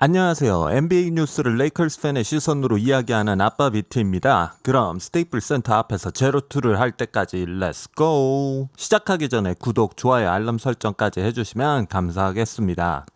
안녕하세요. NBA 뉴스를 레이커스 팬의 시선으로 이야기하는 아빠 비트입니다. 그럼 스테이플 센터 앞에서 제로2를 할 때까지 렛츠 고! 시작하기 전에 구독, 좋아요, 알람 설정까지 해주시면 감사하겠습니다.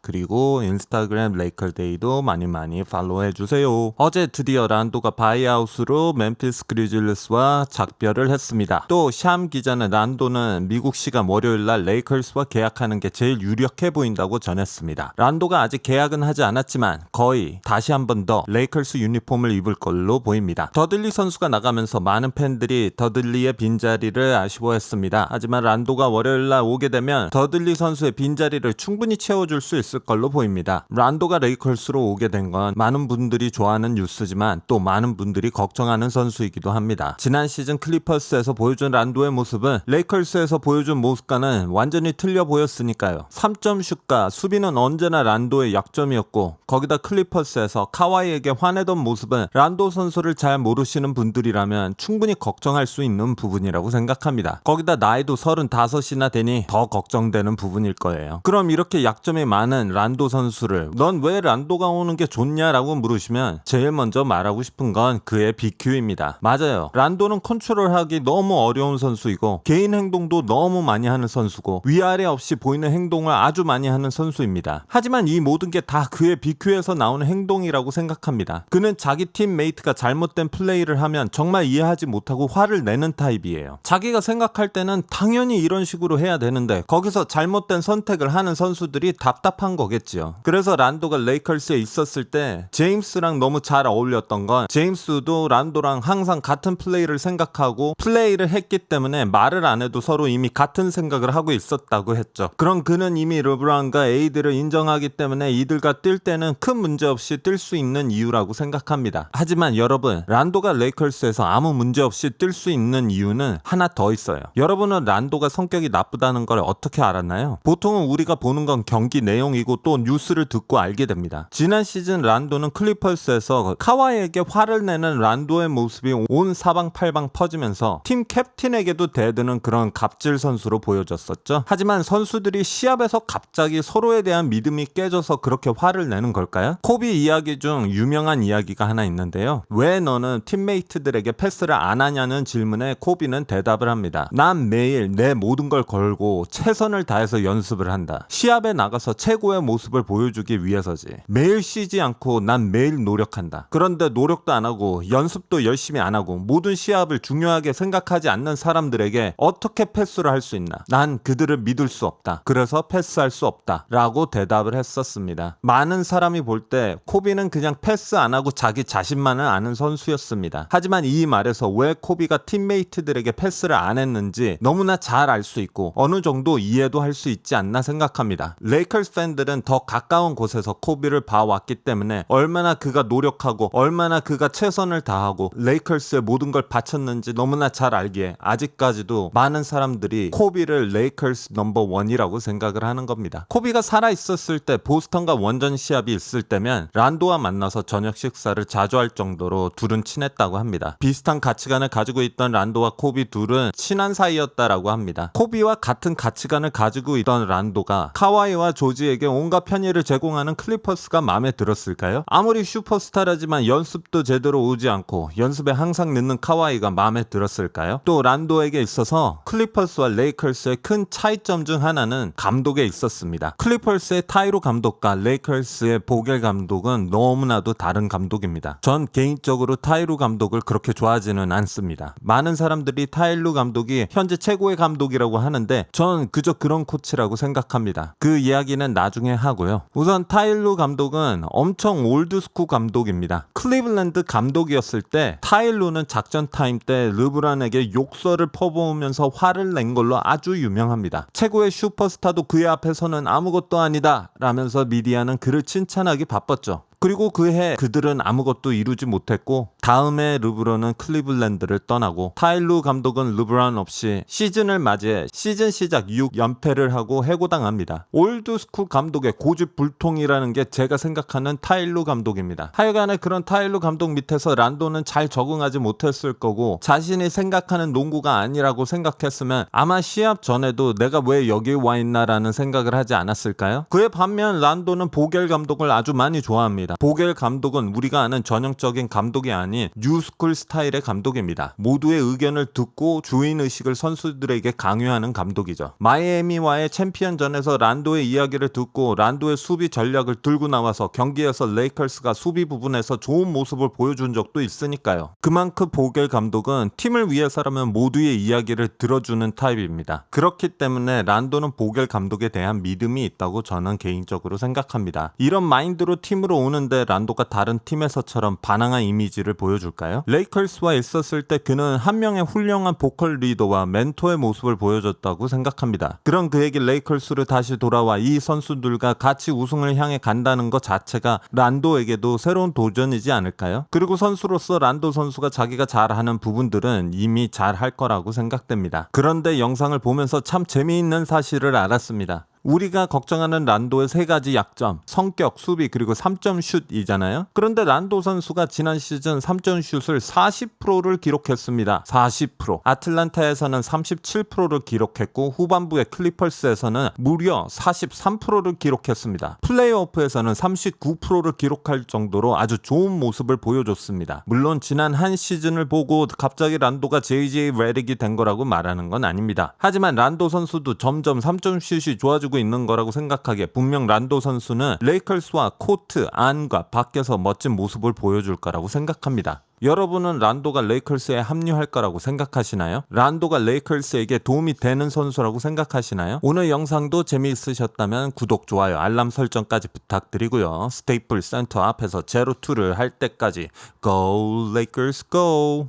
그리고 인스타그램 레이컬데이도 많이 팔로우 해주세요. 어제 드디어 란도가 바이아웃으로 멤피스 그리즐리스와 작별을 했습니다. 또 샴 기자는 란도는 미국 시간 월요일날 레이컬스와 계약하는 게 제일 유력해 보인다고 전했습니다. 란도가 아직 계약은 하지 않았지만 거의 다시 한 번 더 레이컬스 유니폼을 입을 걸로 보입니다. 더들리 선수가 나가면서 많은 팬들이 더들리의 빈자리를 아쉬워했습니다. 하지만 란도가 월요일날 오게 되면 더들리 선수의 빈자리를 충분히 채워줄 수 있을 걸로 보입니다. 란도가 레이컬스로 오게 된 건 많은 분들이 좋아하는 뉴스지만 또 많은 분들이 걱정하는 선수이기도 합니다. 지난 시즌 클리퍼스에서 보여준 란도의 모습은 레이컬스에서 보여준 모습과는 완전히 틀려 보였으니까요. 3점 슛과 수비는 언제나 란도의 약점이었고 거기다 클리퍼스에서 카와이에게 화내던 모습은 란도 선수를 잘 모르시는 분들이라면 충분히 걱정할 수 있는 부분이라고 생각합니다. 거기다 나이도 35이나 되니 더 걱정되는 부분일 거예요. 그럼 이렇게 약점이 많은 란도 선수를 넌 왜 란도가 오는 게 좋냐라고 물으시면 제일 먼저 말하고 싶은 건 그의 BQ입니다. 맞아요. 란도는 컨트롤하기 너무 어려운 선수이고 개인 행동도 너무 많이 하는 선수고 위아래 없이 보이는 행동을 아주 많이 하는 선수입니다. 하지만 이 모든 게 다 그의 BQ에서 나오는 행동이라고 생각합니다. 그는 자기 팀메이트가 잘못된 플레이를 하면 정말 이해하지 못하고 화를 내는 타입이에요. 자기가 생각할 때는 당연히 이런 식으로 해야 되는데 거기서 잘못된 선택을 하는 선수들이 답답한 거겠지요. 그래서 란도가 레이컬스에 있었을 때 제임스랑 너무 잘 어울렸던 건 제임스도 란도랑 항상 같은 플레이를 생각하고 플레이를 했기 때문에 말을 안 해도 서로 이미 같은 생각을 하고 있었다고 했죠. 그럼 그는 이미 르브론과 에이드를 인정하기 때문에 이들과 뛸 때는 큰 문제 없이 뛸 수 있는 이유라고 생각합니다. 하지만 여러분, 란도가 레이컬스에서 아무 문제 없이 뛸 수 있는 이유는 하나 더 있어요. 여러분은 란도가 성격이 나쁘다는 걸 어떻게 알았나요? 보통은 우리가 보는 건 경기 내용이고 또 뉴스를 듣고 알게 됩니다. 지난 시즌 란도는 클리퍼스에서 카와이에게 화를 내는 란도의 모습이 온 사방팔방 퍼지면서 팀 캡틴에게도 대드는 그런 갑질 선수로 보여졌었죠. 하지만 선수들이 시합에서 갑자기 서로에 대한 믿음이 깨져서 그렇게 화를 내는 걸까요? 코비 이야기 중 유명한 이야기가 하나 있는데요. 왜 너는 팀메이트들에게 패스를 안 하냐는 질문에 코비는 대답을 합니다. 난 매일 내 모든 걸 걸고 최선을 다해서 연습을 한다. 시합에 나가서 최고의 모습을 보여주기 위해서지. 매일 쉬지 않고 난 매일 노력한다. 그런데 노력도 안 하고 연습도 열심히 안 하고 모든 시합을 중요하게 생각하지 않는 사람들에게 어떻게 패스를 할 수 있나? 난 그들을 믿을 수 없다. 그래서 패스할 수 없다. 라고 대답을 했었습니다. 많은 사람이 볼 때 코비는 그냥 패스 안 하고 자기 자신만을 아는 선수였습니다. 하지만 이 말에서 왜 코비가 팀메이트들에게 패스를 안 했는지 너무나 잘 알 수 있고 어느 정도 이해도 할 수 있지 않나 생각합니다. 레이컬스 팬들은 더 가까운 곳에서 코비를 봐왔기 때문에 얼마나 그가 노력하고 얼마나 그가 최선을 다하고 레이컬스의 모든 걸 바쳤는지 너무나 잘 알기에 아직까지도 많은 사람들이 코비를 레이컬스 넘버 원이라고 생각을 하는 겁니다. 코비가 살아있었을 때 보스턴과 원정 시합이 있을 때면 란도와 만나서 저녁 식사를 자주 할 정도로 둘은 친했다고 합니다. 비슷한 가치관을 가지고 있던 란도와 코비 둘은 친한 사이였다라고 합니다. 코비와 같은 가치관을 가지고 있던 란도가 카와이와 조지에게 온갖 편의를 제공하는 클리퍼스가 마음에 들었을까요? 아무리 슈퍼스타라지만 연습도 제대로 오지 않고 연습에 항상 늦는 카와이가 마음에 들었을까요? 또 란도에게 있어서 클리퍼스와 레이컬스의 큰 차이점 중 하나는 감독에 있었습니다. 클리퍼스의 타이로 감독과 레이컬스의 보겔 감독은 너무나도 다른 감독입니다. 전 개인적으로 타이로 감독을 그렇게 좋아하지는 않습니다. 많은 사람들이 타이로 감독이 현재 최고의 감독이라고 하는데 전 그저 그런 코치라고 생각합니다. 그 이야기는 나중에 하고요. 우선 타일루 감독은 엄청 올드스쿨 감독입니다. 클리블랜드 감독이었을 때 타일루는 작전 타임 때 르브론에게 욕설을 퍼부으면서 화를 낸 걸로 아주 유명합니다. 최고의 슈퍼스타도 그의 앞에서는 아무것도 아니다 라면서 미디어는 그를 칭찬하기 바빴죠. 그리고 그해 그들은 아무것도 이루지 못했고 다음해 르브론은 클리블랜드를 떠나고 타일루 감독은 르브론 없이 시즌을 맞이해 시즌 시작 6연패를 하고 해고당합니다. 올드스쿨 감독의 고집불통이라는 게 제가 생각하는 타일루 감독입니다. 하여간에 그런 타일루 감독 밑에서 란도는 잘 적응하지 못했을 거고 자신이 생각하는 농구가 아니라고 생각했으면 아마 시합 전에도 내가 왜 여기 와 있나라는 생각을 하지 않았을까요? 그에 반면 란도는 보겔 감독을 아주 많이 좋아합니다. 보겔 감독은 우리가 아는 전형적인 감독이 아닌 뉴스쿨 스타일의 감독입니다. 모두의 의견을 듣고 주인의식을 선수들에게 강요하는 감독이죠. 마이애미와의 챔피언전에서 란도의 이야기를 듣고 란도의 수비 전략을 들고 나와서 경기에서 레이커스가 수비 부분에서 좋은 모습을 보여준 적도 있으니까요. 그만큼 보겔 감독은 팀을 위해서라면 모두의 이야기를 들어주는 타입입니다. 그렇기 때문에 란도는 보겔 감독에 대한 믿음이 있다고 저는 개인적으로 생각합니다. 이런 마인드로 팀으로 오는데 란도가 다른 팀에서처럼 반항한 이미지를 보여줄까요? 레이커스와 있었을 때 그는 한 명의 훌륭한 보컬 리더와 멘토의 모습을 보여줬다고 생각합니다. 그런 그에게 레이커스로 다시 돌아와 이 선수들과 같이 우승을 향해 간다는 것 자체가 란도에게도 새로운 도전이지 않을까요? 그리고 선수로서 란도 선수가 자기가 잘하는 부분들은 이미 잘할 거라고 생각됩니다. 그런데 영상을 보면서 참 재미있는 사실을 알았습니다. 우리가 걱정하는 란도의 세 가지 약점, 성격, 수비, 그리고 3점 슛이잖아요. 그런데 란도 선수가 지난 시즌 3점 슛을 40%를 기록했습니다. 40%. 아틀란타에서는 37%를 기록했고 후반부의 클리퍼스에서는 무려 43%를 기록했습니다. 플레이오프에서는 39%를 기록할 정도로 아주 좋은 모습을 보여줬습니다. 물론 지난 한 시즌을 보고 갑자기 란도가 JJ 레딕이 된 거라고 말하는 건 아닙니다. 하지만 란도 선수도 점점 3점 슛이 좋아지고 있는 거라고 생각하기에 분명 란도 선수는 레이커스와 코트 안과 밖에서 멋진 모습을 보여줄 거라고 생각합니다. 여러분은 란도가 레이커스에 합류할 거라고 생각하시나요? 란도가 레이커스에게 도움이 되는 선수라고 생각하시나요? 오늘 영상도 재미있으셨다면 구독, 좋아요, 알람 설정까지 부탁드리고요. 스테이플 센터 앞에서 제로2를 할 때까지 Go Lakers Go!